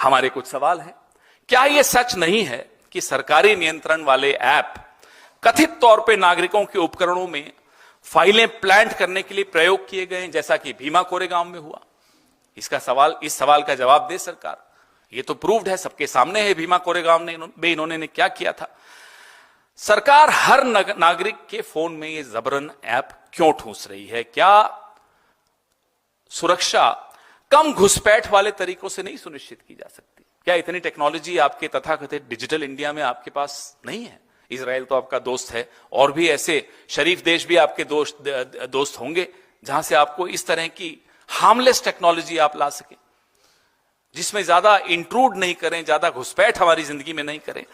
हमारे कुछ सवाल हैं। क्या यह सच नहीं है कि सरकारी नियंत्रण वाले ऐप कथित तौर पे नागरिकों के उपकरणों में फाइलें प्लांट करने के लिए प्रयोग किए गए, जैसा कि भीमा कोरेगांव में हुआ? इस सवाल का जवाब दे सरकार। ये तो प्रूव्ड है, सबके सामने है भीमा कोरेगांव में इन्होंने क्या किया था। सरकार हर नागरिक के फोन में ये जबरन ऐप क्यों ठूस रही है? क्या सुरक्षा कम घुसपैठ वाले तरीकों से नहीं सुनिश्चित की जा सकती? क्या इतनी टेक्नोलॉजी आपके तथाकथित डिजिटल इंडिया में आपके पास नहीं है? इजराइल तो आपका दोस्त है, और भी ऐसे शरीफ देश भी आपके दोस्त होंगे जहां से आपको इस तरह की हार्मलेस टेक्नोलॉजी आप ला सके, जिसमें ज्यादा इंट्रूड नहीं करें, ज्यादा घुसपैठ हमारी जिंदगी में नहीं करें।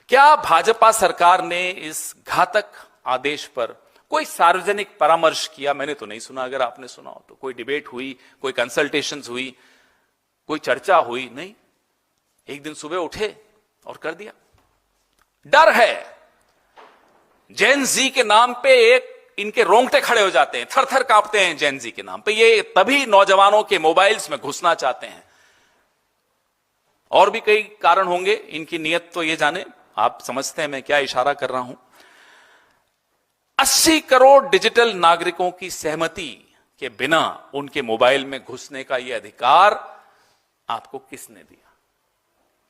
क्या भाजपा सरकार ने इस घातक आदेश पर कोई सार्वजनिक परामर्श किया? मैंने तो नहीं सुना। अगर आपने सुना हो तो कोई डिबेट हुई, कोई कंसल्टेशंस हुई, कोई चर्चा हुई? नहीं। एक दिन सुबह उठे और कर दिया। डर है। जेन जी के नाम पे इनके रोंगटे खड़े हो जाते हैं, थर थर कांपते हैं जेन जी के नाम पे। ये तभी नौजवानों के मोबाइल्स में घुसना चाहते हैं। और भी कई कारण होंगे, इनकी नीयत तो ये जाने। आप समझते हैं मैं क्या इशारा कर रहा हूं? 80 करोड़ डिजिटल नागरिकों की सहमति के बिना उनके मोबाइल में घुसने का यह अधिकार आपको किसने दिया?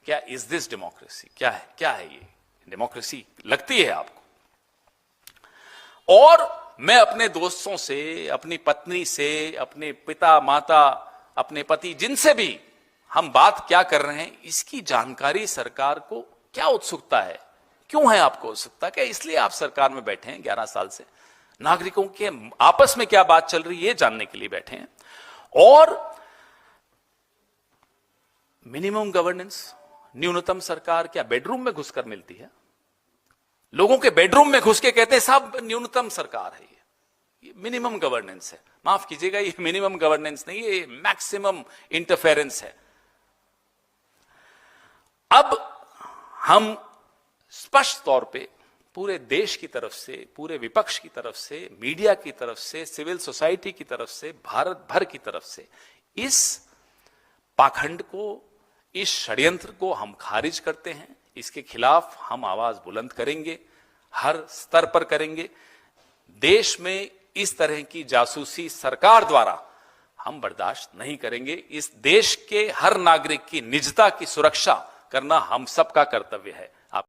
क्या इज दिस डेमोक्रेसी? क्या है ये डेमोक्रेसी लगती है आपको? और मैं अपने दोस्तों से, अपनी पत्नी से, अपने पिता माता, अपने पति, जिनसे भी हम बात क्या कर रहे हैं, इसकी जानकारी सरकार को क्या उत्सुकता है? क्यों है आपको उत्सुकता? क्या इसलिए आप सरकार में बैठे हैं 11 साल से? नागरिकों के आपस में क्या बात चल रही है ये जानने के लिए बैठे हैं। और मिनिमम गवर्नेंस, न्यूनतम सरकार क्या बेडरूम में घुसकर मिलती है? लोगों के बेडरूम में घुस के कहते हैं साहब न्यूनतम सरकार है, ये मिनिमम गवर्नेंस है। माफ कीजिएगा, ये मिनिमम गवर्नेंस नहीं, ये मैक्सिमम इंटरफेरेंस है। अब हम स्पष्ट तौर पे पूरे देश की तरफ से, पूरे विपक्ष की तरफ से, मीडिया की तरफ से, सिविल सोसाइटी की तरफ से, भारत भर की तरफ से इस पाखंड को, इस षड्यंत्र को हम खारिज करते हैं। इसके खिलाफ हम आवाज बुलंद करेंगे, हर स्तर पर करेंगे। देश में इस तरह की जासूसी सरकार द्वारा हम बर्दाश्त नहीं करेंगे। इस देश के हर नागरिक की निजता की सुरक्षा करना हम सबका कर्तव्य है।